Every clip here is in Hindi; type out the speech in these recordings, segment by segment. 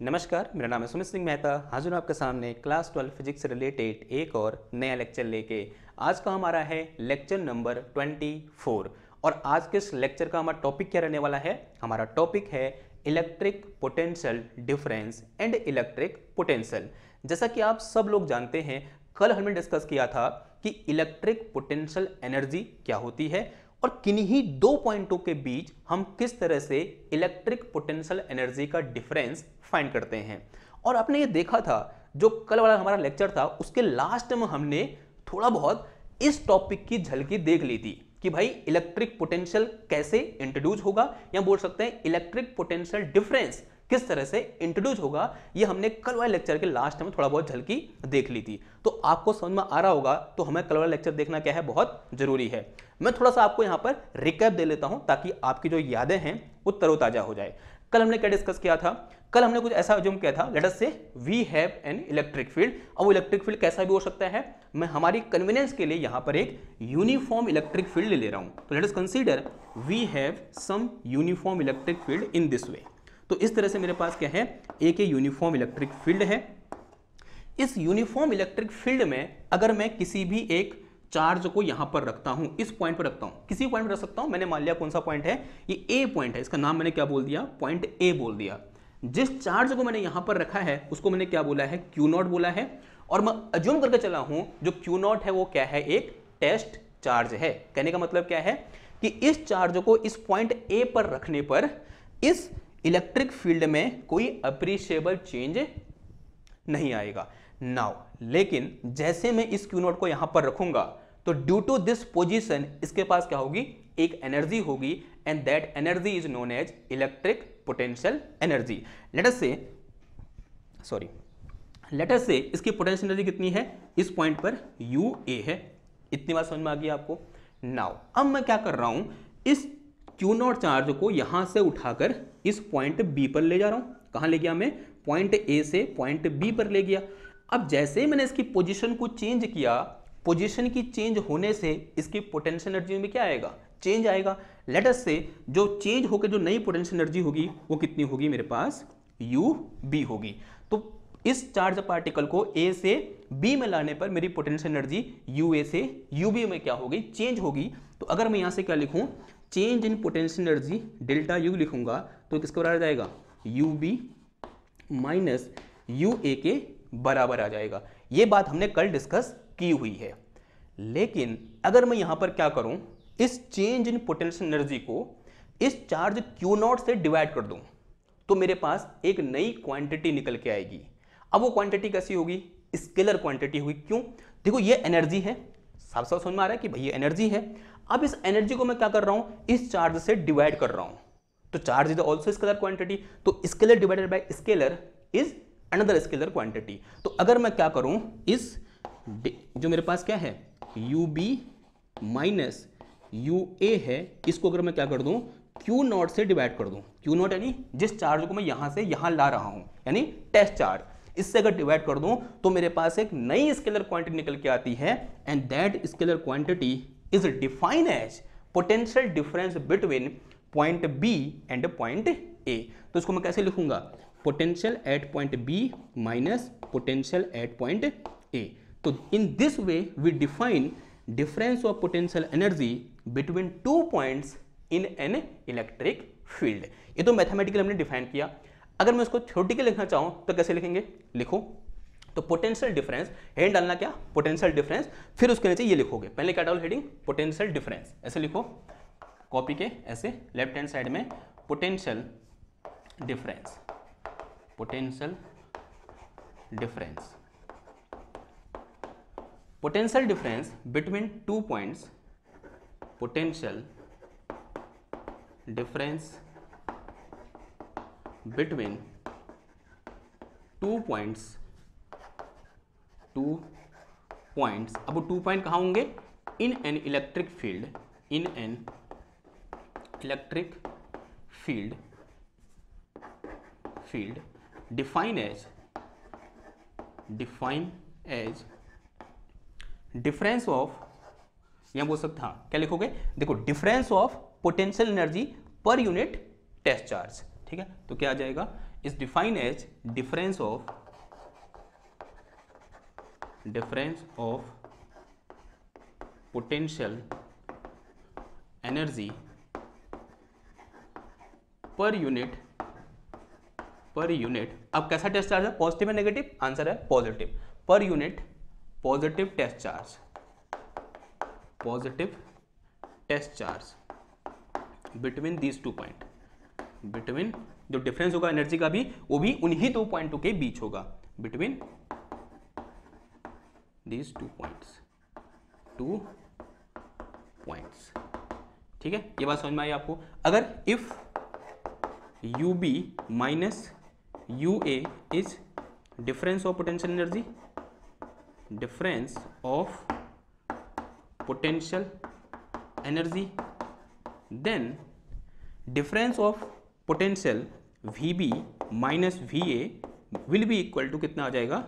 नमस्कार, मेरा नाम है सुमित सिंह मेहता। हाजिर हूँ आपके सामने क्लास 12 फिजिक्स से रिलेटेड एक और नया लेक्चर लेके। आज का हमारा है लेक्चर नंबर 24 और आज के इस लेक्चर का हमारा टॉपिक क्या रहने वाला है? हमारा टॉपिक है electric potential difference and electric potential. जैसा कि आप सब लोग जानते हैं, कल हमने डिस्कस किया था कि इलेक्ट्रिक पोटेंशियल एनर्जी क्या होती है और किन्हीं दो पॉइंटों के बीच हम किस तरह से इलेक्ट्रिक पोटेंशियल एनर्जी का डिफरेंस फाइंड करते हैं। और आपने ये देखा था, जो कल वाला हमारा लेक्चर था उसके लास्ट में हमने थोड़ा बहुत इस टॉपिक की झलकी देख ली थी कि भाई इलेक्ट्रिक पोटेंशियल कैसे इंट्रोड्यूस होगा, या बोल सकते हैं इलेक्ट्रिक पोटेंशियल डिफरेंस किस तरह से इंट्रोड्यूस होगा। ये हमने कल वाले लेक्चर के लास्ट में थोड़ा बहुत झलकी देख ली थी। तो आपको समझ में आ रहा होगा, तो हमें कल वाला लेक्चर देखना क्या है, बहुत जरूरी है। मैं थोड़ा सा आपको यहाँ पर रिकैप दे लेता हूँ ताकि आपकी जो यादें हैं वो तरोताजा हो जाए। कल हमने क्या डिस्कस किया था? कल हमने कुछ ऐसा अज्यूम किया था, let us say we have an electric field. अब वो इलेक्ट्रिक फील्ड कैसा भी हो सकता है, मैं हमारी कन्वीनियंस के लिए यहाँ पर एक यूनिफॉर्म इलेक्ट्रिक फील्ड ले रहा हूँ। तो let us consider we have some uniform electric field in this way. तो इस तरह से मेरे पास क्या है, एक यूनिफॉर्म इलेक्ट्रिक फील्ड है। इस यूनिफॉर्म इलेक्ट्रिक फील्ड में अगर मैं किसी भी एक चार्ज को यहां पर रखता हूं, इस पॉइंट पर रखता हूं, किसी पॉइंट पर रख सकता हूं। मैंने मान लिया कौन सा पॉइंट है, ये ए पॉइंट है, इसका नाम मैंने क्या बोल दिया, पॉइंट ए बोल दिया। जिस चार्ज को मैंने यहां पर रखा है उसको मैंने क्या बोला है, क्यू नॉट बोला है। और मैं अज्यूम करके चला हूं जो क्यू नॉट है वो क्या है, एक टेस्ट चार्ज है। कहने का मतलब क्या है कि इस चार्ज को इस पॉइंट ए पर रखने पर इस इलेक्ट्रिक फील्ड में कोई अप्रिशिएबल चेंज नहीं आएगा नाउ। लेकिन जैसे मैं इस क्यू नॉट को यहां पर रखूंगा तो ड्यू टू दिस पोजीशन इसके पास क्या होगी, एक एनर्जी होगी, and that energy is known as electric potential energy. Let us say इसकी पोटेंशियल एनर्जी कितनी है, इस पॉइंट पर यू ए है। इतनी बात समझ में आ गई आपको? नाउ अब मैं क्या कर रहा हूं, इस क्यू नॉट चार्ज को यहां से उठाकर इस पॉइंट बी पर ले जा रहा हूं। कहां ले गया मैं, पॉइंट ए से पॉइंट बी पर ले गया। अब जैसे ही मैंने इसकी पोजीशन को चेंज किया, पोजीशन की चेंज होने से इसकी पोटेंशियल एनर्जी में क्या आएगा, चेंज आएगा। लेट अस से जो चेंज होकर जो नई पोटेंशियल एनर्जी होगी वो कितनी होगी, मेरे पास यू बी होगी। तो इस चार्ज पार्टिकल को ए से बी में लाने पर मेरी पोटेंशियल एनर्जी यू ए से यू बी में क्या होगी, चेंज होगी। तो अगर मैं यहां से क्या लिखूं, change in potential energy delta U लिखूंगा तो किसके बराबर आ जाएगा, you B minus U A के बराबर आ जाएगा। यह बात हमने कल डिस्कस की हुई है। लेकिन अगर मैं यहां पर क्या करूं, इस चेंज इन पोटेंशियल एनर्जी को इस चार्ज क्यू नॉट से डिवाइड कर दूं तो मेरे पास एक नई क्वांटिटी निकल के आएगी। अब वो क्वांटिटी कैसी होगी, स्केलर क्वांटिटी होगी। क्यों? देखो ये एनर्जी है, साफ साफ समझ में आ रहा है कि भाई ये एनर्जी है। अब इस एनर्जी को मैं क्या कर रहा हूं, इस चार्ज से डिवाइड कर रहा हूं। तो charge is also scalar quantity, तो scalar divided by scalar is another scalar quantity. तो अगर मैं क्या करूं, इस जो मेरे पास क्या है you B minus U A है, इसको अगर मैं क्या कर दूं, क्यू नॉट से डिवाइड कर दूं। क्यू नॉट यानी जिस चार्ज को मैं यहां से यहां ला रहा हूं, यानी टेस्ट चार्ज, इससे अगर डिवाइड कर दूं तो मेरे पास एक नई स्केलर क्वांटिटी निकल के आती है, and that scalar quantity is defined as potential difference between point B and point A. तो इसको मैं कैसे लिखूंगा, potential at point B minus potential at point A. तो in this way we define difference of potential energy between two points in an electric field. ये तो मैथमेटिकली हमने डिफाइन किया। अगर मैं उसको थ्योरेटिकली लिखना चाहूं तो कैसे लिखेंगे, लिखो तो पोटेंशियल डिफरेंस, हेड डालना क्या, पोटेंशियल डिफरेंस, फिर उसके नीचे ये लिखोगे, पहले क्या डालो हेडिंग, पोटेंशियल डिफरेंस, ऐसे लिखो कॉपी के, ऐसे लेफ्ट हैंड साइड में potential difference, potential difference, potential difference between two points, potential difference between two points, अब वो टू पॉइंट कहाँ होंगे, in an electric field, in an electric field define as difference of, यहां बोल सकते, हाँ क्या लिखोगे, देखो difference of potential energy per unit test charge. ठीक है, तो क्या आ जाएगा, is define as difference of potential energy per unit. अब कैसा टेस्ट चार्ज है, पॉजिटिव है नेगेटिव, आंसर है positive, per unit positive test charge between these 2 point, between जो डिफरेंस होगा एनर्जी का भी, वो भी उन्हीं 2 पॉइंटों के बीच होगा, बिटवीन दीज 2 पॉइंट्स। ठीक है, ये बात समझ में आई आपको। अगर if UB minus UA is difference of potential energy, then difference of potential VB minus VA will be equal to कितना आ जाएगा,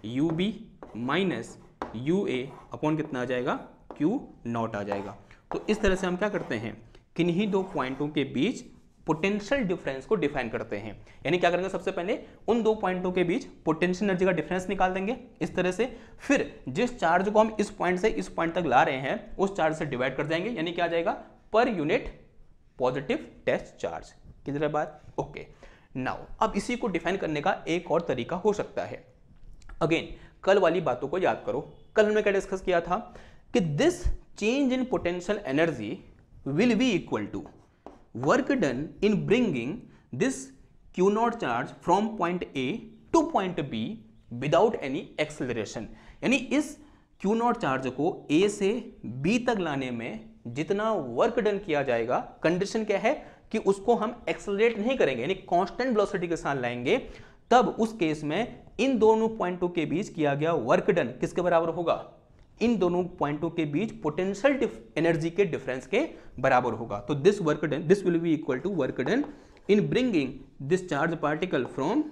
UB माइनस UA अपॉन कितना आ जाएगा, Q0 आ जाएगा। तो इस तरह से हम क्या करते हैं, किन्हीं 2 पॉइंटों के बीच पोटेंशियल डिफरेंस को डिफाइन करते हैं। यानी क्या करेंगे, सबसे पहले उन 2 पॉइंटों के बीच पोटेंशियल एनर्जी का डिफरेंस निकाल देंगे इस तरह से, फिर जिस चार्ज को हम इस पॉइंट से इस पॉइंट तक ला रहे हैं उस चार्ज से डिवाइड कर देंगे, यानी क्या आ जाएगा, पर यूनिट पॉजिटिव टेस्ट चार्ज। किधर बात, ओके। नाउ अब इसी को डिफाइन करने का एक और तरीका हो सकता है। अगेन कल वाली बातों को याद करो, कल हमने क्या डिस्कस किया था कि this change in potential energy will be equal to work done in bringing this Q0 charge from point A to point B without any acceleration। यानी इस Q0 चार्ज को A से B तक लाने में जितना वर्क डन किया जाएगा, कंडीशन क्या है कि उसको हम एक्सेलरेट नहीं करेंगे, यानी कांस्टेंट वेलोसिटी के साथ लाएंगे, तब उस केस में इन दोनों पॉइंटों के बीच किया गया वर्क डन किसके बराबर होगा, इन दोनों पॉइंटों के बीच पोटेंशियल एनर्जी के डिफरेंस के बराबर होगा। तो this work done, this will be equal to work done in bringing this charge particle from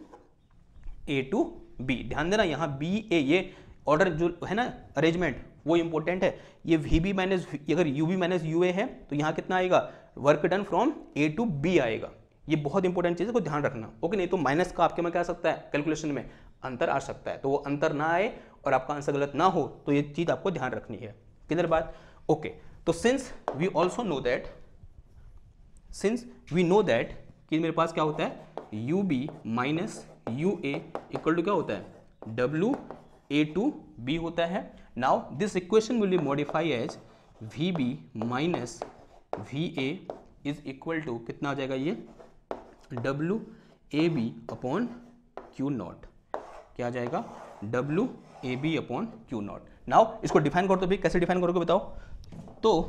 A to B। ध्यान देना यहाँ B A, ये ऑर्डर जो है ना अरेंजमेंट, वो इंपॉर्टेंट है। ये VB माइनस, अगर UB माइनस UA है तो यहाँ कितना आएगा, work done from A to B आएगा। ये बहुत इंपॉर्टेंट चीज़ है, को ध्यान रखना, ओके। नहीं तो माइनस का आपके में क्या आ सकता है, कैलकुलेशन में अंतर आ सकता है, तो वो अंतर ना आए और आपका आंसर गलत ना हो, तो ये चीज आपको ध्यान रखनी है। किधर बात, ओके। तो since we also know that, कि मेरे पास क्या होता है, UB minus UA equal to क्या होता है, WA टू B होता है। Now this equation will be modify as VB minus VA is equal to कितना आ जाएगा, ये WAB अपॉन Q0। क्या आ जाएगा, WAB अपॉन Q0। नाउ इसको डिफाइन करो, तो भी कैसे डिफाइन करोगे बताओ। तो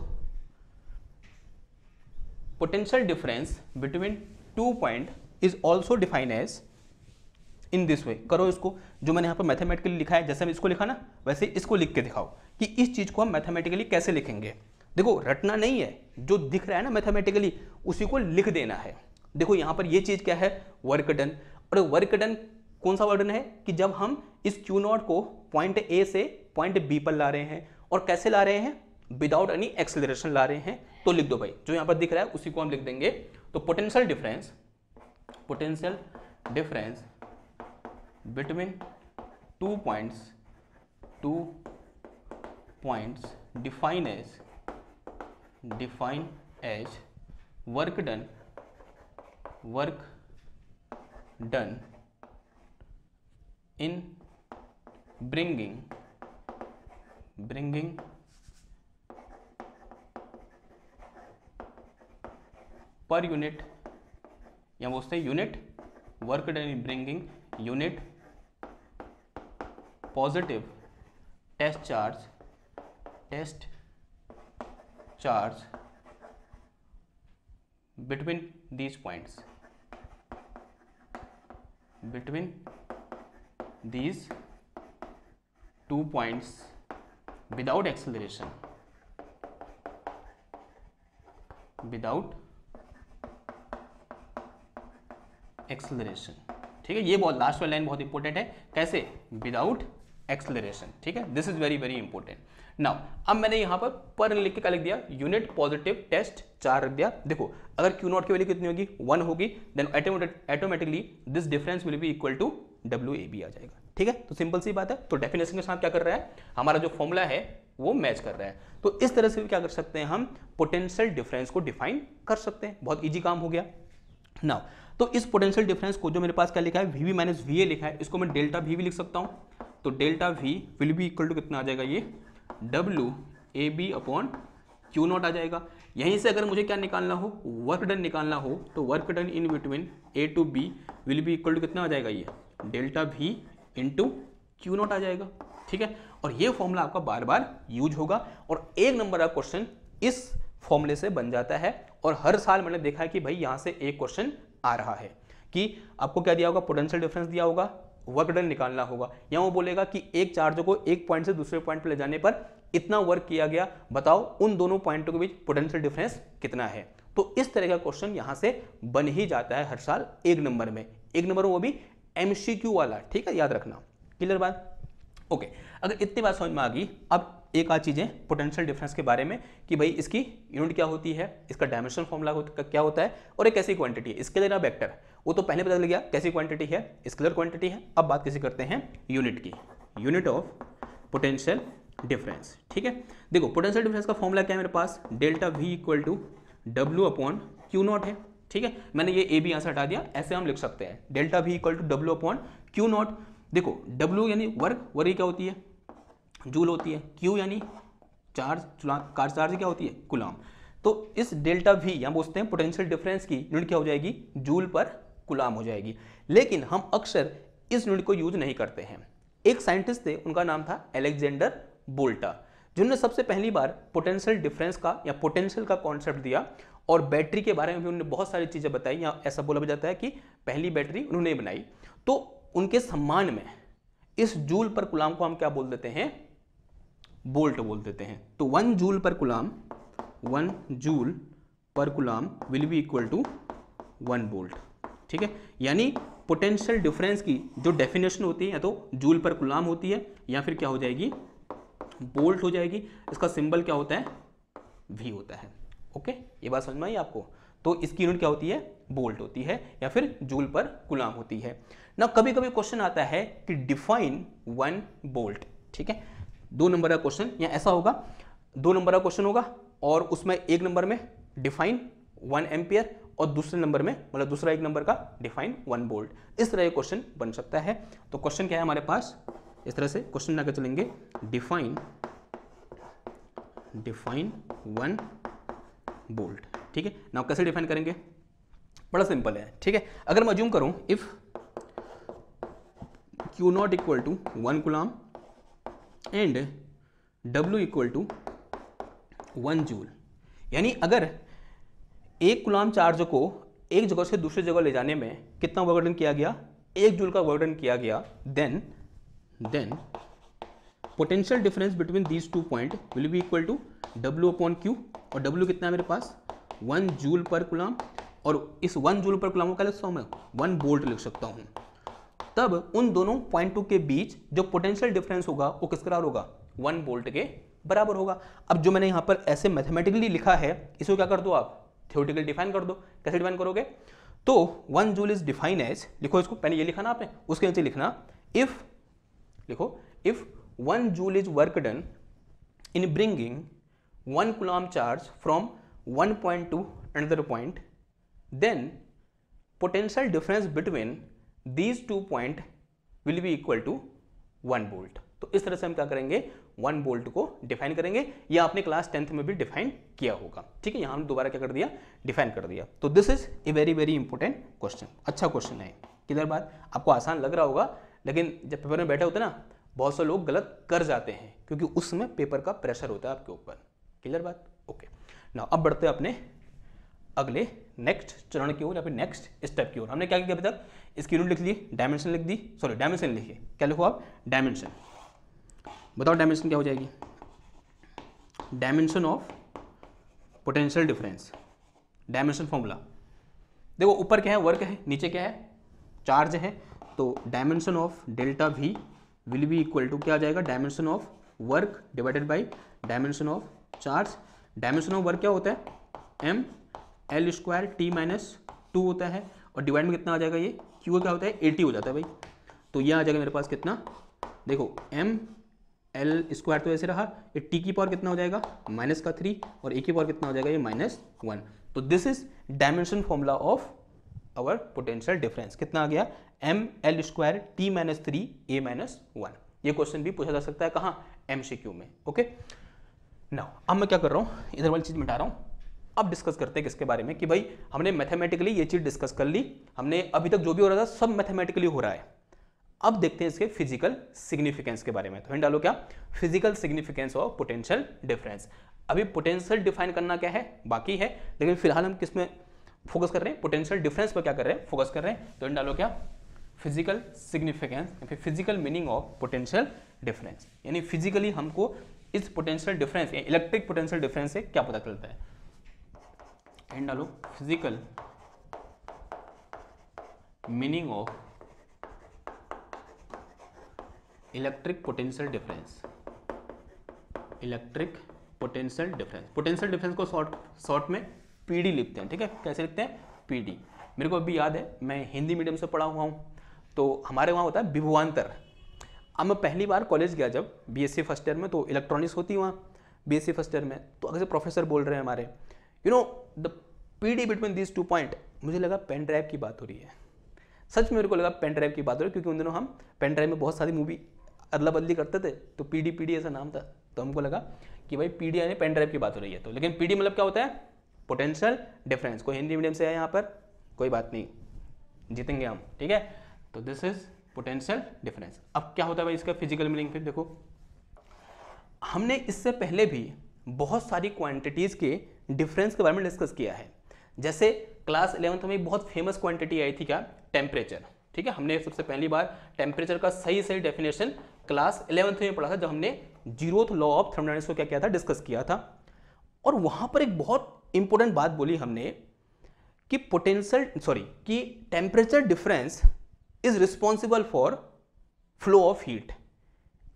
potential difference between 2 point is also define as in this way. करो इसको, जो मैंने यहाँ पर मैथमेटिकली लिखा है, जैसे मैं इसको लिखा ना वैसे इसको लिख के दिखाओ कि इस चीज को हम मैथमेटिकली कैसे लिखेंगे। देखो रटना नहीं है, जो दिख रहा है ना मैथमेटिकली उसी को लिख देना है। देखो यहाँ पर ये चीज क्या है, वर्क डन। और वर्क डन कौन सा वर्क डन है कि जब हम इस Q0 को पॉइंट A से पॉइंट B पर ला रहे हैं, और कैसे ला रहे हैं, विदाउट एनी एक्सेलरेशन ला रहे हैं। तो लिख दो भाई, जो यहाँ पर दिख रहा है उसी को हम लिख देंगे। तो potential difference between 2 points define as work done in bringing per unit, या बोलते हैं unit, work done in bringing unit positive test charge between these points, between these 2 points without acceleration, ठीक है। ये बहुत लास्ट वाली लाइन बहुत इंपॉर्टेंट है, कैसे, विदाउट एक्सलरेशन, ठीक है, this is very very important. Now अब मैंने यहाँ पर लिख के क्या लिख दिया, यूनिट पॉजिटिव टेस्ट 4 रख दिया। देखो अगर क्यू नॉट की वैल्यू कितनी होगी 1 होगी, then automatically this difference will be equal to WAB आ जाएगा, ठीक है। तो सिंपल सी बात है, तो डेफिनेशन के साथ क्या कर रहा है, हमारा जो फॉर्मूला है वो मैच कर रहा है। तो इस तरह से भी क्या कर सकते हैं, हम पोटेंशियल डिफरेंस को डिफाइन कर सकते हैं, बहुत ईजी काम हो गया। नाउ तो इस पोटेंशियल डिफरेंस को जो मेरे पास क्या लिखा है VB माइनस VA लिखा है, इसको मैं डेल्टा V भी लिख सकता हूं। तो delta V will be equal to कितना आ जाएगा, ये WAB अपॉन Q नॉट आ जाएगा। यहीं से अगर मुझे क्या निकालना हो, वर्क डन निकालना हो, तो work done in between A to B will be equal to कितना आ जाएगा, ये delta V into Q naught आ जाएगा, ठीक है। और ये फॉर्मूला आपका बार बार यूज होगा और 1 नंबर का क्वेश्चन इस फॉर्मूले से बन जाता है। और हर साल मैंने देखा है कि भाई यहां से एक क्वेश्चन आ रहा है कि आपको क्या दिया होगा, पोटेंशियल डिफरेंस दिया होगा, वर्क डन निकालना होगा, या वो बोलेगा कि एक चार्ज को एक पॉइंट से दूसरे पॉइंट पर ले जाने पर इतना वर्क किया गया, बताओ उन दोनों पॉइंटों के बीच पोटेंशियल डिफरेंस कितना है। तो इस तरह का क्वेश्चन यहां से बन ही जाता है हर साल 1 नंबर में, 1 नंबर वो भी MCQ वाला, ठीक है, याद रखना। क्लियर बात, ओके। अगर इतनी बात समझ में आ गई, अब एक आध चीजें पोटेंशियल डिफरेंस के बारे में कि भाई इसकी यूनिट क्या होती है, इसका डायमेंशन फॉर्मूला क्या होता है, और एक कैसी क्वांटिटी है, स्केलर या वेक्टर, वो तो पहले पता लग गया कैसी क्वांटिटी है, स्केलर क्वांटिटी है। अब बात कैसे करते हैं यूनिट की, यूनिट ऑफ पोटेंशियल डिफरेंस, ठीक है। देखो पोटेंशियल डिफरेंस का फॉर्मूला क्या है मेरे पास, delta V equal to W upon Q naught है, ठीक है। मैंने ये A भी यहाँ से हटा दिया, ऐसे हम लिख सकते हैं delta V equal to W upon Q naught. देखो W यानी वर्क, वर्क क्या होती है, जूल होती है, Q यानी चार्ज, चार्ज क्या होती है, कूलम। तो इस डेल्टा V यहाँ बोलते हैं पोटेंशियल डिफरेंस की यूनिट क्या हो जाएगी, जूल पर कूलम हो जाएगी। लेकिन हम अक्सर इस यूनिट को यूज नहीं करते हैं। एक साइंटिस्ट थे, उनका नाम था अलेक्जेंडर बोल्टा, जिन्होंने सबसे पहली बार पोटेंशियल डिफरेंस का या पोटेंशियल का कॉन्सेप्ट दिया और बैटरी के बारे में भी उन्होंने बहुत सारी चीजें बताई, या ऐसा बोला जाता है कि पहली बैटरी उन्होंने बनाई। तो उनके सम्मान में इस जूल पर कूलम को हम क्या बोल देते हैं, बोल्ट बोल देते हैं। तो 1 joule per coulomb, 1 joule per coulomb will be equal to 1 volt, ठीक है। यानी पोटेंशियल डिफरेंस की जो डेफिनेशन होती है या तो जूल पर कूलम होती है या फिर क्या हो जाएगी, बोल्ट हो जाएगी। इसका सिंबल क्या होता है, V होता है, ओके। ये बात समझ में आई आपको। तो इसकी यूनिट क्या होती है, बोल्ट होती है या फिर जूल पर कूलम होती है ना। कभी कभी क्वेश्चन आता है कि डिफाइन 1 बोल्ट, ठीक है। 2 नंबर का क्वेश्चन या ऐसा होगा, 2 नंबर का क्वेश्चन होगा और उसमें 1 नंबर में डिफाइन 1 एम्पियर और दूसरे नंबर में मतलब दूसरा 1 नंबर का डिफाइन 1 बोल्ट। इस तरह का क्वेश्चन बन सकता है। तो क्वेश्चन क्या है हमारे पास, इस तरह से क्वेश्चन लाकर चलेंगे, डिफाइन 1 बोल्ट, ठीक है ना। कैसे डिफाइन करेंगे, बड़ा सिंपल है, ठीक है। अगर मैं अज्यूम करूं if Q naught equal to 1 coulomb and W equal to 1 joule, यानी अगर 1 कूलम चार्ज को एक जगह से दूसरी जगह ले जाने में कितना वर्क डन किया गया, 1 जूल का वर्क डन किया गया, then potential difference between these 2 point will be equal to W upon Q। और W कितना है मेरे पास, 1 जूल पर कूलम, और इस 1 जूल पर कूलम को क्या लिख सकता हूं मैं, 1 बोल्ट लिख सकता हूं। तब उन दोनों पॉइंटों के बीच जो पोटेंशियल डिफरेंस होगा वो किस बराबर होगा, 1 बोल्ट के बराबर होगा। अब जो मैंने यहां पर ऐसे मैथमेटिकली लिखा है, इसको क्या कर दो आप, थ्योरेटिकली डिफाइन कर दो। कैसे डिफाइन करोगे, तो 1 जूल इज डिफाइन एज, लिखो इसको, पहले ये लिखा ना आपने, उसके नीचे लिखना इफ, लिखो if 1 joule is work done in bringing 1 coulomb charge from 1 point to another point, then potential difference between these 2 point will be equal to 1 volt। तो इस तरह से हम क्या करेंगे, 1 बोल्ट को डिफाइन करेंगे। यह आपने क्लास 10th में भी डिफाइन किया होगा, ठीक है। यहां हमने दोबारा क्या कर दिया, डिफाइन कर दिया। तो this is a very very important question, अच्छा क्वेश्चन है। क्लियर बात, आपको आसान लग रहा होगा, लेकिन जब पेपर में बैठे होते ना, बहुत से लोग गलत कर जाते हैं क्योंकि उस समय पेपर का प्रेशर होता है आपके ऊपर। क्लियर बात, ओके। ना अब बढ़ते हैं अपने अगले नेक्स्ट चरण की ओर या फिर नेक्स्ट स्टेप की ओर। हमने क्या किया अभी तक, इसकी यूनिट लिख ली, डायमेंशन लिख दी, सॉरी डायमेंशन लिखिए, क्या लिखो आप, डायमेंशन। बताओ डायमेंशन क्या हो जाएगी, dimension of potential difference, dimension formula. देखो ऊपर क्या है, वर्क है, नीचे क्या है, चार्ज है। तो dimension of delta V will be equal to क्या आ जाएगा, dimension of work divided by dimension of charge. Dimension of work क्या होता है, M L square T minus 2 होता है, और डिवाइड में कितना आ जाएगा, ये क्यू क्या होता है 80 हो जाता है भाई। तो ये आ जाएगा मेरे पास कितना, देखो एम एल स्क्वायर तो ऐसे रहा, ये टी की पावर कितना हो जाएगा -3 और ए की पावर कितना हो जाएगा ये -1। तो this is dimension formula of our potential difference. कितना आ गया, M L square T -3 A -1। ये क्वेश्चन भी पूछा जा सकता है कहाँ, MCQ में। ओके नाउ अब मैं क्या कर रहा हूँ, इधर वाली चीज मिटा रहा हूँ। अब डिस्कस करते हैं किसके बारे में कि भाई हमने मैथमेटिकली ये चीज डिस्कस कर ली, हमने अभी तक जो भी हो रहा था सब मैथमेटिकली हो रहा है। अब देखते हैं इसके फिजिकल सिग्निफिकेंस के बारे में। तो डालो क्या, physical significance of potential difference. अभी पोटेंशियल डिफाइन करना क्या है बाकी है, लेकिन फिलहाल हम किस में फोकस कर रहे हैं, पोटेंशियल डिफरेंस पर क्या कर रहे हैं, फोकस कर रहे हैं। तो डालो क्या, फिजिकल सिग्निफिकेंस या फिर physical meaning of potential difference, यानी फिजिकली हमको इस पोटेंशियल डिफरेंस या इलेक्ट्रिक पोटेंशियल डिफरेंस से क्या पता चलता है। एंड डालो physical meaning of electric potential difference. Electric potential difference, potential difference को शॉर्ट में पीडी लिखते हैं, ठीक है। कैसे लिखते हैं, पीडी। मेरे को अभी याद है, मैं हिंदी मीडियम से पढ़ा हुआ हूँ, तो हमारे वहाँ होता है विभवांतर। अब मैं पहली बार कॉलेज गया जब BSc फर्स्ट ईयर में, तो इलेक्ट्रॉनिक्स होती है वहाँ BSc फर्स्ट ईयर में। तो अगर से प्रोफेसर बोल रहे हैं हमारे, you know the PD between these 2 point, मुझे लगा पेन ड्राइव की बात हो रही है। सच में मेरे को लगा पेन ड्राइव की बात हो रही है, क्योंकि उन दिनों हम पेन ड्राइव में बहुत सारी मूवी अदला बदली करते थे, तो पीडी ऐसा नाम था, तो हमको लगा कि भाई पीडी यानी पेन ड्राइव की बात हो रही है। तो लेकिन पीडी मतलब क्या होता है, पोटेंशियल डिफरेंस। कोई हिंदी मीडियम से है यहाँ पर, कोई बात नहीं, जीतेंगे हम, ठीक है। तो दिस इज पोटेंशियल डिफरेंस। अब क्या होता है भाई इसका फिजिकल मीनिंग, फिर देखो हमने इससे पहले भी बहुत सारी क्वांटिटीज के डिफरेंस के बारे में डिस्कस किया है। जैसे क्लास 11th में बहुत फेमस क्वांटिटी आई थी क्या, टेम्परेचर, ठीक है। हमने सबसे पहली बार टेम्परेचर का सही डेफिनेशन क्लास 11th में पढ़ा था, जब हमने 0th लॉ ऑफ थर्मोडायनामिक्स को क्या किया था, डिस्कस किया था। और वहां पर एक बहुत इंपॉर्टेंट बात बोली हमने कि कि temperature difference is responsible for flow of heat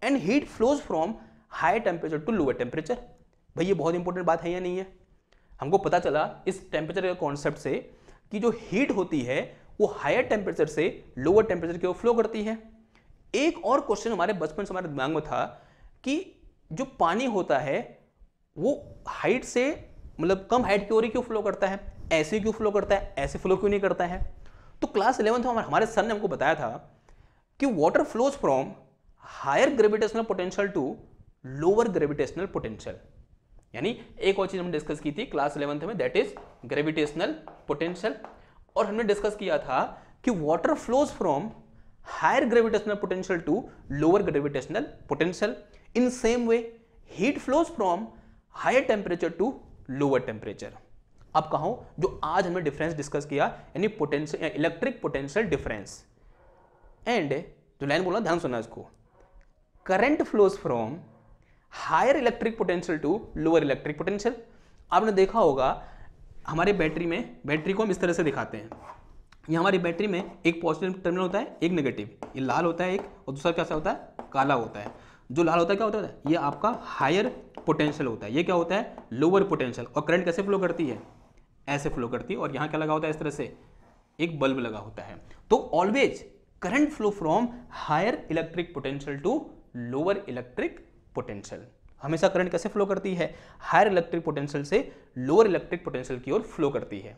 and heat flows from high temperature to lower temperature. भाई ये बहुत इंपॉर्टेंट बात है या नहीं है। हमको पता चला इस टेम्परेचर के कॉन्सेप्ट से कि जो हीट होती है वो हायर टेम्परेचर से लोअर टेम्परेचर की ओर फ्लो करती है। एक और क्वेश्चन हमारे बचपन से हमारे दिमाग में था कि जो पानी होता है वो हाइट से मतलब कम हाइट की ओर क्यों फ्लो करता है, ऐसे क्यों फ्लो करता है, ऐसे फ्लो क्यों नहीं करता है। तो क्लास 11th में हमारे सर ने हमको बताया था कि water flows from higher gravitational potential to lower gravitational potential. यानी एक और चीज हमने डिस्कस की थी क्लास 11th में, दैट इज ग्रेविटेशनल पोटेंशियल। और हमने डिस्कस किया था कि water flows from higher gravitational potential to lower gravitational potential. In same way heat flows from higher temperature to lower temperature. अब कहो जो आज हमने डिफरेंस डिस्कस किया, यानी potential electric potential difference. And जो लाइन बोला ध्यान सुनना इसको, current flows from higher electric potential to lower electric potential. आपने देखा होगा हमारे बैटरी में, बैटरी को हम इस तरह से दिखाते हैं। ये हमारी बैटरी में एक पॉजिटिव टर्मिनल होता है, एक नेगेटिव, ये लाल होता है एक, और दूसरा कैसा होता है, काला होता है। जो लाल होता है क्या होता है, ये आपका हायर पोटेंशियल होता है, ये क्या होता है, लोअर पोटेंशियल। और करंट कैसे फ्लो करती है, ऐसे फ्लो करती है। और यहाँ क्या लगा होता है, इस तरह से एक बल्ब लगा होता है। तो always current flow from higher electric potential to lower electric potential. हमेशा करंट कैसे फ्लो करती है, हायर इलेक्ट्रिक पोटेंशियल से लोअर इलेक्ट्रिक पोटेंशियल की ओर फ्लो करती है।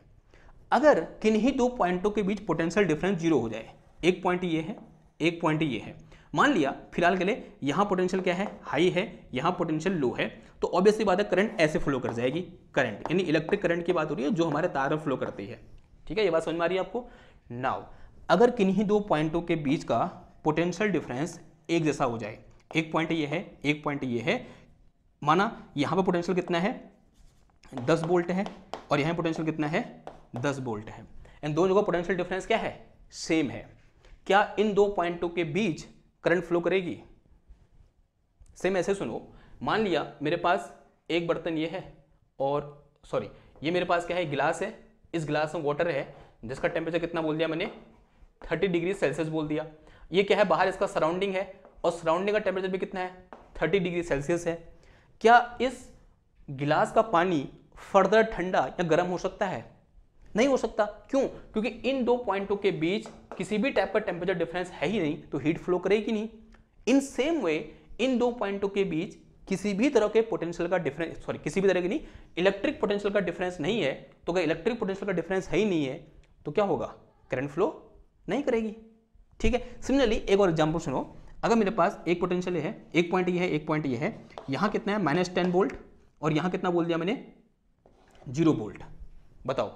अगर किन्हीं दो पॉइंटों के बीच पोटेंशियल डिफरेंस 0 हो जाए, एक पॉइंट ये है, एक पॉइंट ये है, मान लिया फिलहाल के लिए यहाँ पोटेंशियल क्या है, हाई है, यहाँ पोटेंशियल लो है, तो ऑब्वियसली बात है करंट ऐसे फ्लो कर जाएगी। करंट यानी इलेक्ट्रिक करंट की बात हो रही है जो हमारे तार में फ्लो करती है, ठीक है। ये बात समझ में आ रही है आपको। नाउ अगर किन्हीं दो पॉइंटों के बीच का पोटेंशियल डिफरेंस एक जैसा हो जाए, एक पॉइंट ये है, एक पॉइंट ये है, माना यहाँ पर पोटेंशियल कितना है 10 वोल्ट है और यहाँ पोटेंशियल कितना है 10 वोल्ट है, इन दोनों का पोटेंशियल डिफरेंस क्या है, सेम है। क्या इन दो पॉइंटों के बीच करंट फ्लो करेगी, सेम। ऐसे सुनो, मान लिया मेरे पास एक बर्तन ये है और ये मेरे पास क्या है, गिलास है, इस गिलास में वाटर है जिसका टेम्परेचर कितना बोल दिया मैंने 30 डिग्री सेल्सियस बोल दिया। ये क्या है बाहर, इसका सराउंडिंग है और सराउंडिंग का टेम्परेचर भी कितना है 30 डिग्री सेल्सियस है। क्या इस गिलास का पानी फर्दर ठंडा या गर्म हो सकता है? नहीं हो सकता। क्यों? क्योंकि इन दो पॉइंटों के बीच किसी भी टाइप का टेम्परेचर डिफरेंस है ही नहीं, तो हीट फ्लो करेगी नहीं। इन सेम वे इन दो पॉइंटों के बीच किसी भी तरह के पोटेंशियल का डिफरेंस, सॉरी किसी भी तरह की नहीं, इलेक्ट्रिक पोटेंशियल का डिफरेंस नहीं है। तो अगर इलेक्ट्रिक पोटेंशियल का डिफरेंस है ही नहीं है तो क्या होगा? करंट फ्लो नहीं करेगी। ठीक है। सिमिलरली एक और एग्जांपल सुनो। अगर मेरे पास एक पोटेंशियल है, एक पॉइंट ये है, एक पॉइंट ये है, यहां कितना है -10 वोल्ट और यहां कितना बोल दिया मैंने 0 वोल्ट। बताओ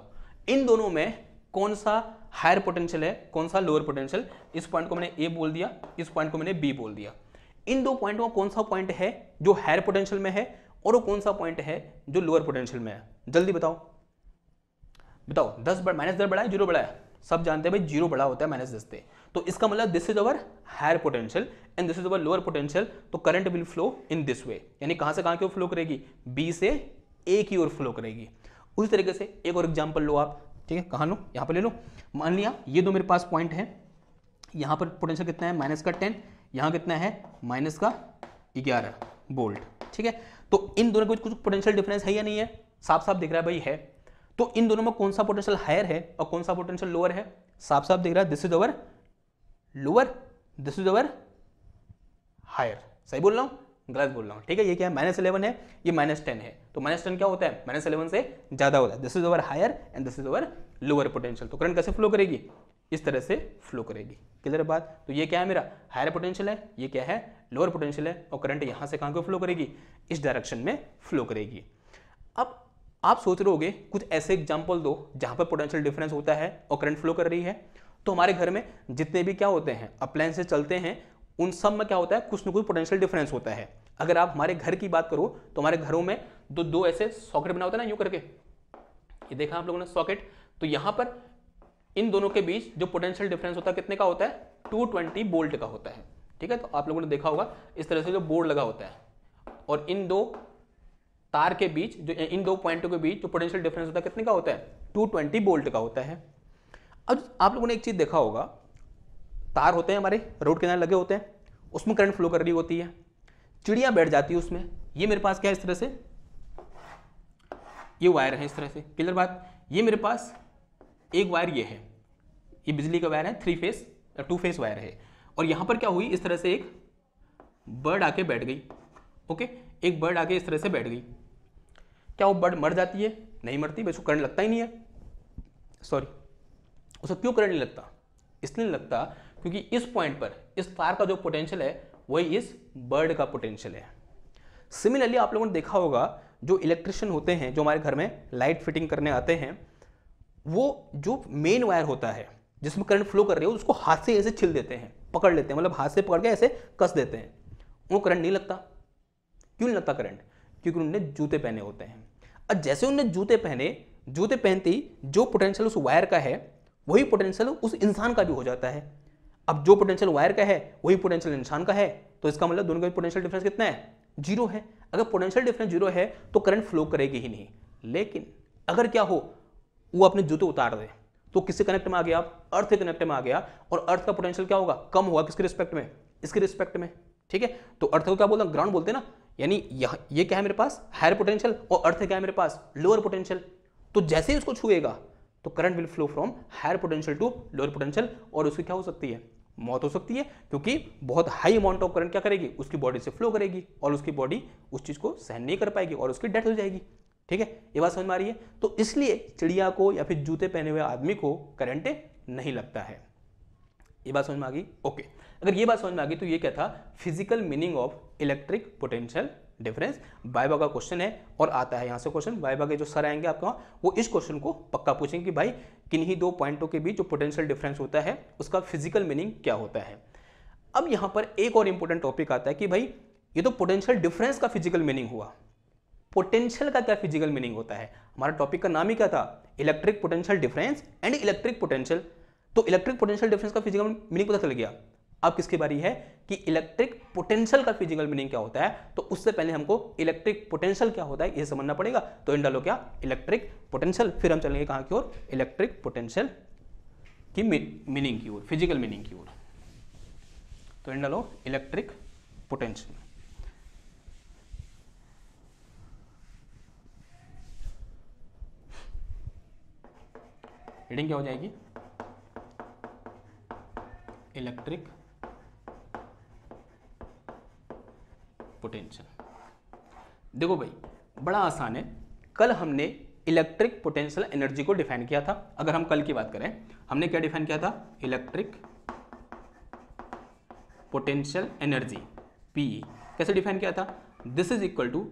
इन दोनों में कौन सा हायर पोटेंशियल है, कौन सा लोअर पोटेंशियल? इस पॉइंट को मैंने ए बोल दिया, इस पॉइंट को मैंने बी बोल दिया। इन दो पॉइंटों में कौन सा पॉइंट है जो हायर पोटेंशियल में है और वो कौन सा पॉइंट है जो लोअर पोटेंशियल में है? जल्दी बताओ बताओ। -10 बड़ा है 0 बड़ा है? सब जानते हैं भाई 0 बड़ा होता है -10 से। तो इसका मतलब this is our higher potential and this is our lower potential. तो current will flow in this way, यानी कहां से कहां की ओर फ्लो करेगी? बी से ए की ओर फ्लो करेगी। उसी तरीके से एक और एग्जांपल लो आप। ठीक है, कहां लो? यहां पर ले लो। मान लिया ये दो मेरे पास पॉइंट है, यहां पर पोटेंशियल कितना है -10, यहां कितना है -11 वोल्ट। ठीक है, तो इन दोनों के बीच कुछ पोटेंशियल डिफरेंस है या नहीं है? साफ साफ दिख रहा है भाई है। तो इन दोनों में कौन सा पोटेंशियल हायर है और कौन सा पोटेंशियल लोअर है? साफ साफ दिख रहा है, this is our lower, this is our higher. सही बोल रहा हूं? गलत बोल रहा हूं? ठीक है, ये क्या है? -11 है, ये -10 है। तो -10 क्या होता है? -11 से ज्यादा होता है। This is our higher and this is our lower potential. तो करंट कैसे फ्लो करेगी? इस तरह से फ्लो करेगी। क्लियर बात? तो ये क्या है? मेरा हायर पोटेंशियल है, ये क्या है? लोअर पोटेंशियल है, और करंट यहां से कहां को फ्लो करेगी? इस डायरेक्शन में फ्लो करेगी। अब आप सोच रहे होगे कुछ ऐसे एग्जाम्पल दो जहां पर पोटेंशियल डिफरेंस होता है और करंट फ्लो कर रही है। तो हमारे घर में जितने भी क्या होते हैं अप्लायंसेस चलते हैं, उन सब में क्या होता है? कुछ ना कुछ पोटेंशियल डिफरेंस होता है। अगर आप हमारे घर की बात करो तो हमारे घरों में दो ऐसे सॉकेट बना होता है ना, यूं करके, ये देखा आप लोगों ने सॉकेट। तो यहां पर इन दोनों के बीच जो पोटेंशियल डिफरेंस होता है कितने का होता है? 220 वोल्ट का होता है। ठीक है, तो आप लोगों ने देखा होगा इस तरह से जो बोर्ड लगा होता है, और इन दो तार के बीच, जो इन दो पॉइंटों के बीच जो पोटेंशियल डिफरेंस होता है कितने का होता है? 220 वोल्ट का होता है। अब आप लोगों ने एक चीज देखा होगा, तार होते हैं हमारे रोड किनारे लगे होते हैं, उसमें करंट फ्लो कर रही होती है, चिड़िया बैठ जाती है उसमें। ये मेरे पास क्या है? इस तरह से ये वायर है, इस तरह से। क्लियर बात? ये मेरे पास एक वायर ये है, ये बिजली का वायर है, 3 फेस 2 फेस वायर है। और यहां पर क्या हुई? इस तरह से एक बर्ड आके बैठ गई। ओके, एक बर्ड आके इस तरह से बैठ गई। क्या वो बर्ड मर जाती है? नहीं मरती, बस उसको करंट लगता ही नहीं है। सॉरी, उसको क्यों करंट नहीं लगता? इसलिए नहीं लगता क्योंकि इस पॉइंट पर इस तार का जो पोटेंशियल है वही इस बर्ड का पोटेंशियल है। सिमिलरली आप लोगों ने देखा होगा जो इलेक्ट्रिशियन होते हैं, जो हमारे घर में लाइट फिटिंग करने आते हैं, वो जो मेन वायर होता है जिसमें करंट फ्लो कर रही है उसको हाथ से ऐसे छिल देते हैं, पकड़ लेते हैं, मतलब हाथ से पकड़ के ऐसे कस देते हैं। वो करंट नहीं लगता। क्यों नहीं लगता करंट? क्योंकि उन्होंने जूते पहने होते हैं। और जैसे उन्होंने जूते पहने, जूते पहनते ही जो पोटेंशियल उस वायर का है वही पोटेंशियल उस इंसान का भी हो जाता है। अब जो पोटेंशियल वायर का है वही पोटेंशियल इंसान का है, तो इसका मतलब दोनों का पोटेंशियल डिफरेंस कितना है? 0 है। अगर पोटेंशियल डिफरेंस 0 है तो करंट फ्लो करेगी ही नहीं। लेकिन अगर क्या हो, वो अपने जूते उतार दे, तो किससे कनेक्ट में आ गया आप? अर्थ से कनेक्ट में आ गया, और अर्थ का पोटेंशियल क्या होगा? कम होगा। किसके रिस्पेक्ट में? इसके रिस्पेक्ट में। ठीक है, तो अर्थ को क्या बोलते हैं? ग्राउंड बोलते हैं ना। यानी ये क्या है मेरे पास? हायर पोटेंशियल, और अर्थ क्या है मेरे पास? Lower potential. तो जैसे ही उसको छुएगा तो current will flow from higher potential to lower potential, और उसकी क्या हो सकती है? मौत हो सकती है, क्योंकि बहुत हाई अमाउंट ऑफ करंट क्या करेगी? उसकी बॉडी से फ्लो करेगी, और उसकी बॉडी उस चीज को सहन नहीं कर पाएगी और उसकी डेथ हो जाएगी। ठीक है, ये बात समझ में आ रही है? तो इसलिए चिड़िया को या फिर जूते पहने हुए आदमी को करंट नहीं लगता है। ये बात समझ में आ गई? ओके, अगर ये बात समझ में आ गई तो ये क्या था? Physical meaning of electric potential difference. Viva का क्वेश्चन है और आता है यहां से क्वेश्चन। वाइवा के जो सर आएंगे आपका, वो इस क्वेश्चन को पक्का पूछेंगे कि भाई किन्हीं दो पॉइंटों के बीच जो पोटेंशियल डिफरेंस होता है उसका फिजिकल मीनिंग क्या होता है। अब यहां पर एक और इंपॉर्टेंट टॉपिक आता है कि भाई ये तो पोटेंशियल डिफरेंस का फिजिकल मीनिंग हुआ, पोटेंशियल का क्या फिजिकल मीनिंग होता है? हमारा टॉपिक का नाम ही क्या था? Electric potential difference and electric potential. तो इलेक्ट्रिक पोटेंशियल डिफरेंस का फिजिकल मीनिंग पता चल गया। अब किसकी बारी है कि इलेक्ट्रिक पोटेंशियल का फिजिकल मीनिंग क्या होता है। तो उससे पहले हमको इलेक्ट्रिक पोटेंशियल क्या होता है ये समझना पड़ेगा। तो इन डालो क्या? इलेक्ट्रिक पोटेंशियल, फिर हम चलेंगे कहां की ओर? इलेक्ट्रिक पोटेंशियल की मीनिंग की ओर, फिजिकल मीनिंग की ओर। तो इन डालो इलेक्ट्रिक पोटेंशियल। रीडिंग क्या हो जाएगी, इलेक्ट्रिक पोटेंशियल। देखो भाई बड़ा आसान है, कल हमने इलेक्ट्रिक पोटेंशियल एनर्जी को डिफाइन किया था। अगर हम कल की बात करें, हमने क्या डिफाइन किया था, इलेक्ट्रिक पोटेंशियल एनर्जी पी। कैसे डिफाइन किया था, दिस इज इक्वल टू,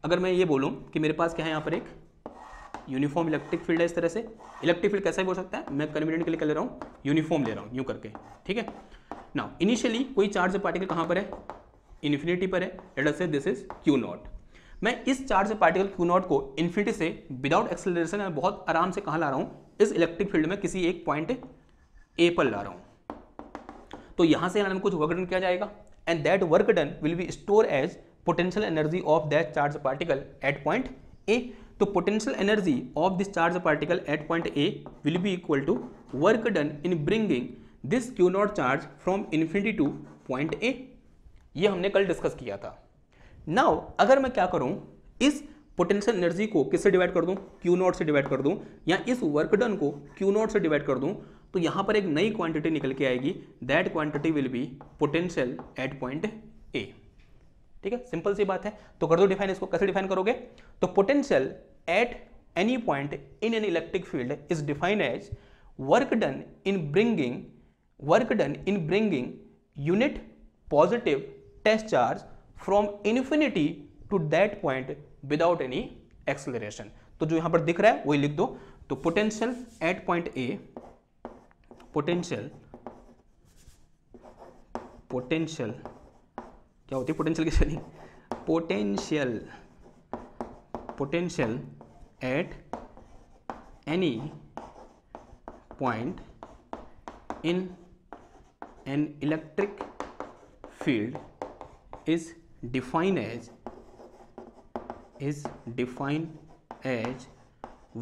अगर मैं ये बोलूं कि मेरे पास क्या है यहाँ पर एक यूनिफॉर्म इलेक्ट्रिक फील्ड है, इस तरह से इलेक्ट्रिक फील्ड कैसे भी हो सकता है, मैं कन्वीनियंट के लिए क्या ले रहा हूँ, यूनिफॉर्म ले रहा हूँ यूं करके, ठीक है। नाउ इनिशियली कोई चार्ज पार्टिकल कहाँ पर है, इन्फिनिटी पर है, लेट अस से दिस इज क्यू नॉट। मैं इस चार्ज पार्टिकल क्यू नॉट को इन्फिनिटी से विदाउट एक्सेलरेशन मैं बहुत आराम से कहाँ ला रहा हूँ, इस इलेक्ट्रिक फील्ड में किसी एक पॉइंट ए पर ला रहा हूँ। तो यहाँ से यहाँ में कुछ वर्क डन किया जाएगा and that work done will be store as potential energy of that charge particle at point A. तो potential energy of this charge particle at point A will be equal to work done in bringing this Q naught charge from infinity to point A. ये हमने कल डिस्कस किया था। नाउ अगर मैं क्या करूं, इस पोटेंशियल एनर्जी को किससे डिवाइड कर दूं, क्यू नॉट से डिवाइड कर दूं, या इस वर्क डन को क्यू नॉट से डिवाइड कर दूं, तो यहां पर एक नई क्वांटिटी निकल के आएगी, that quantity will be potential at point ए। ठीक है, सिंपल सी बात है। तो कर दो डिफाइन इसको, कैसे डिफाइन करोगे, तो potential at any point in an electric field is defined as work done in bringing unit positive test charge from infinity to that point without any acceleration. तो जो यहां पर दिख रहा है वही लिख दो। तो potential at point A, potential क्या होती है, पोटेंशियल की spelling, potential at any point in an electric field is defined as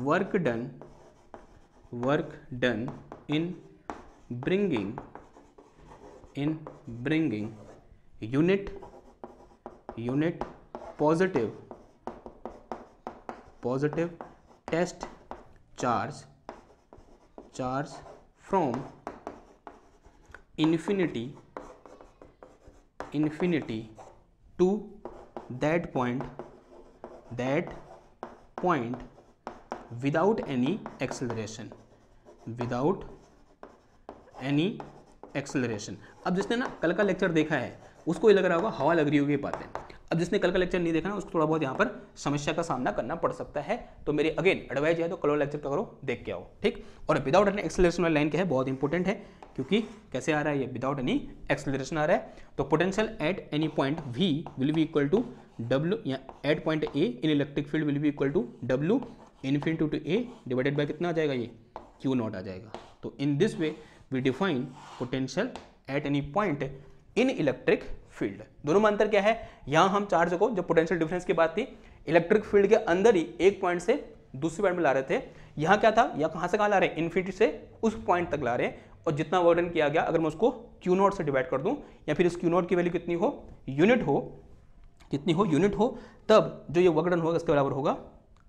work done in bringing unit positive test charge from infinity to that point without any acceleration। अब जिसने ना कल का लेक्चर देखा है उसको ये लग रहा होगा हवा लग रही होगी बातें। अब जिसने कल का लेक्चर नहीं देखा ना उसको थोड़ा बहुत यहाँ पर समस्या का सामना करना पड़ सकता है। तो मेरी अगेन एडवाइस है तो कल लेक्चर का करो, देख के आओ, ठीक। और विदाउट एनी एक्सेलरेशन वाली लाइन क्या है, बहुत इंपॉर्टेंट है, क्योंकि कैसे आ रहा है ये, विदाउट एनी एक्सेलरेशन आ रहा है। तो potential at any point v will be equal to w, या at point a in electric field will be equal to w infinity to a divided by कितना आ जाएगा, ये q नॉट आ जाएगा। तो in this way we define potential at any point in electric field. दोनों में अंतर क्या है, यहाँ हम चार्ज को, जब पोटेंशियल डिफरेंस की बात थी, इलेक्ट्रिक फील्ड के अंदर ही एक पॉइंट से दूसरे पॉइंट में ला रहे थे। यहाँ क्या था, या कहाँ से कहाँ ला रहे हैं, इन्फिनिटी से उस पॉइंट तक ला रहे हैं। और जितना वर्डन किया गया, अगर मैं उसको क्यू नॉट से डिवाइड कर दूं, या फिर इस क्यू नॉट की वैल्यू कितनी हो, यूनिट हो, तब जो ये वर्क डन होगा इसके बराबर होगा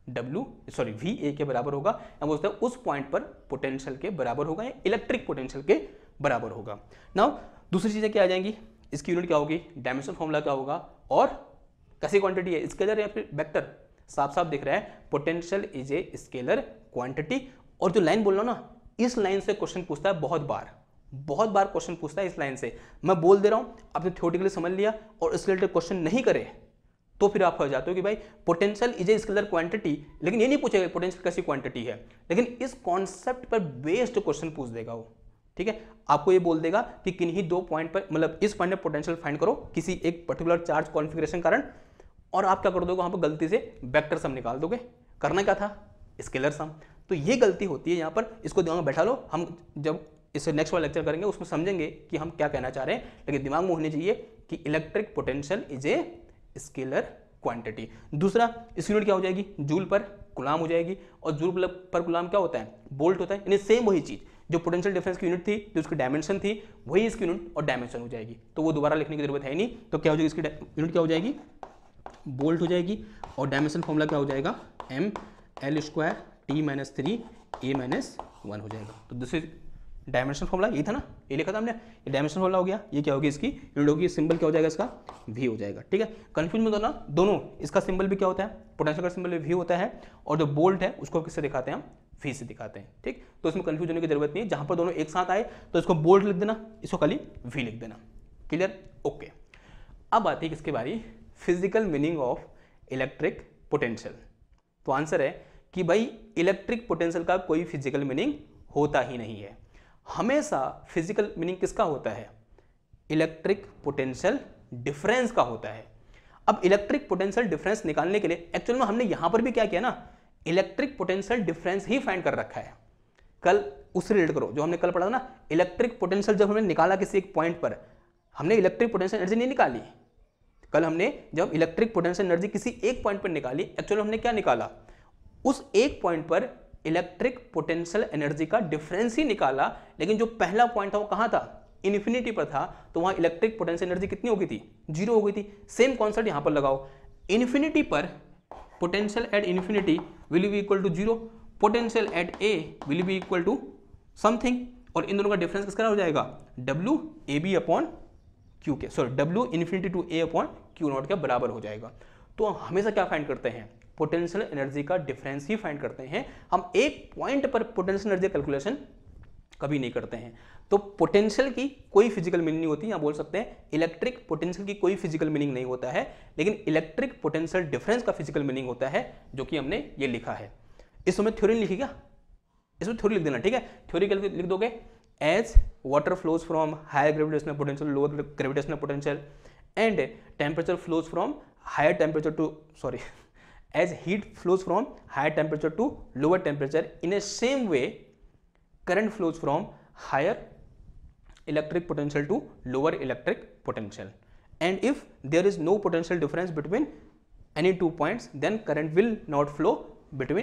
वी ए के बराबर होगा। हम बोलते हैं उस पॉइंट पर पोटेंशियल के बराबर होगा, या इलेक्ट्रिक पोटेंशियल के बराबर होगा। नाउ दूसरी चीजें क्या आ जाएंगी, इसकी यूनिट क्या होगी, डायमेंशन फॉर्मूला क्या होगा, और कैसी क्वांटिटी है, स्केलर या फिर वेक्टर, साफ साफ दिख रहा है potential is a scalar quantity. और जो लाइन बोल रहा हूं ना, इस लाइन से क्वेश्चन पूछता है, बहुत बार क्वेश्चन पूछता है इस लाइन से। मैं बोल दे रहा हूं, आपने थ्योरेटिकली समझ लिया और इसके रिलेटेड क्वेश्चन नहीं करे तो फिर आप हो जाते हो कि भाई potential is a scalar quantity, लेकिन ये नहीं पूछेगा पोटेंशियल कैसी क्वांटिटी है, लेकिन इस कॉन्सेप्ट पर बेस्ड क्वेश्चन पूछ देगा वो। ठीक है, आपको ये बोल देगा कि किन्हीं दो पॉइंट पर, मतलब इस पॉइंट में पोटेंशियल फाइंड करो किसी एक पर्टिकुलर चार्ज कॉन्फ़िगरेशन कारण, और आप क्या कर दोगे, वहां पर गलती से वेक्टर सम निकाल दोगे। करना क्या था, स्केलर सम। तो ये गलती होती है यहाँ पर, इसको दिमाग में बैठा लो। हम जब इसे नेक्स्ट वाला लेक्चर करेंगे उसमें समझेंगे कि हम क्या कहना चाह रहे हैं, लेकिन दिमाग में होनी चाहिए कि electric potential is a scalar quantity. दूसरा, इसकी यूनिट क्या हो जाएगी, जूल पर कूलाम हो जाएगी। और जूल पर कूलाम क्या होता है, बोल्ट होता है, यानी सेम वही चीज जो पोटेंशियल डिफरेंस की यूनिट थी, जो उसकी डायमेंशन थी, वही इसकी यूनिट और डायमेंशन हो जाएगी। तो वो दोबारा लिखने की जरूरत है नहीं। तो क्या हो जाएगी, इसकी यूनिट क्या हो जाएगी, वोल्ट हो जाएगी, और डायमेंशन फॉर्मूला क्या हो जाएगा, ml स्क्वायर T-3 A-1 हो जाएगा। तो दिस इज डायमेंशन फॉर्मूला, यही था ना, ये लिखा था हमने, ये डायमेंशन फॉर्मूला हो गया। ये क्या होगी, इसकी यूनिट होगी, सिंबल क्या हो जाएगा इसका, v हो जाएगा। ठीक है, कंफ्यूज मत होना, दोनों इसका सिंबल भी क्या होता है, पोटेंशियल का सिंबल भी v होता है, और जो बोल्ट है उसको किससे दिखाते हैं हम, v से दिखाते हैं। ठीक, तो इसमें कंफ्यूज होने की जरूरत नहीं है, जहां पर दोनों एक साथ आए तो इसको बोल्ट लिख देना, इसको खाली v लिख देना। Clear, okay. अब आती है किसकी बारी, physical meaning of electric potential. तो आंसर है कि भाई इलेक्ट्रिक पोटेंशियल का कोई फिजिकल मीनिंग होता ही नहीं है। हमेशा फिजिकल मीनिंग किसका होता है, इलेक्ट्रिक पोटेंशियल डिफरेंस का होता है। अब इलेक्ट्रिक पोटेंशियल डिफरेंस निकालने के लिए एक्चुअल में हमने यहां पर भी क्या किया ना, इलेक्ट्रिक पोटेंशियल डिफरेंस ही फाइंड कर रखा है। कल उससे रिलेट करो, जो हमने कल पढ़ा ना, इलेक्ट्रिक पोटेंशियल जब हमने निकाला किसी एक पॉइंट पर, हमने इलेक्ट्रिक पोटेंशियल एनर्जी नहीं निकाली। कल हमने जब इलेक्ट्रिक पोटेंशियल एनर्जी किसी एक पॉइंट पर निकाली, एक्चुअली हमने क्या निकाला, उस एक पॉइंट पर इलेक्ट्रिक पोटेंशियल एनर्जी का डिफरेंस ही निकाला। लेकिन जो पहला पॉइंट था वो कहां था, इन्फिनिटी पर था, तो वहां इलेक्ट्रिक पोटेंशियल एनर्जी कितनी हो गई थी, 0 हो गई थी। सेम कॉन्सेप्ट यहां पर लगाओ, इन्फिनिटी पर potential at infinity will be equal to 0, potential at A will be equal to something, और इन दोनों का डिफरेंस किसका हो जाएगा, W A B upon Q K, sorry W infinity to A upon Q not K बराबर हो जाएगा। तो हमेशा क्या फाइंड करते हैं, पोटेंशियल एनर्जी का डिफरेंस ही फाइंड करते हैं। हम एक पॉइंट पर पोटेंशियल एनर्जी कैलकुलेशन कभी नहीं करते हैं। तो पोटेंशियल की कोई फिजिकल मीनिंग नहीं होती, या बोल सकते हैं इलेक्ट्रिक पोटेंशियल की कोई फिजिकल मीनिंग नहीं होता है, लेकिन इलेक्ट्रिक पोटेंशियल डिफरेंस का फिजिकल मीनिंग होता है, जो कि हमने ये लिखा है। इसमें थ्योरी लिखी क्या, इसमें थ्योरी लिख देना। ठीक है, थ्योरी लिख दोगे, as water flows from higher gravitational potential lower gravitational potential and temperature flows from higher temperature to, sorry, as heat flows from higher temperature to lower temperature, in a same way current flows from higher electric potential to lower electric potential, and if there is no potential difference between any two points, then current will not flow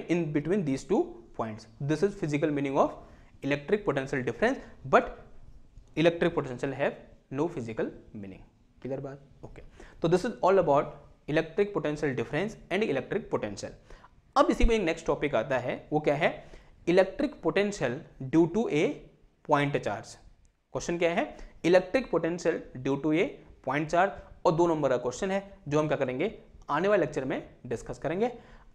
in between these two points. This is physical meaning of electric potential difference, but electric potential have no physical meaning. Clear बात, okay. So this is all about electric potential difference and electric potential. अब इसी में एक नेक्स्ट टॉपिक आता है, वो क्या है, electric potential due to a point charge. Question क्या है, electric potential due to a point charge, और 2 नंबर का क्वेश्चन है, जो हम क्या करेंगे आने वाले लेक्चर में डिस्कस करेंगे।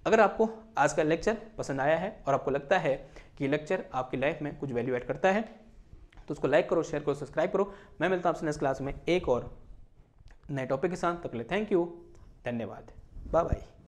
अगर आपको आज का लेक्चर पसंद आया है और आपको लगता है कि लेक्चर आपकी लाइफ में कुछ वैल्यू ऐड करता है, तो उसको लाइक करो, शेयर करो, सब्सक्राइब करो। मैं मिलता हूं आपसे नेक्स्ट क्लास में एक और नए टॉपिक के साथ। तब तक के लिए थैंक यू, धन्यवाद, बाय बाय।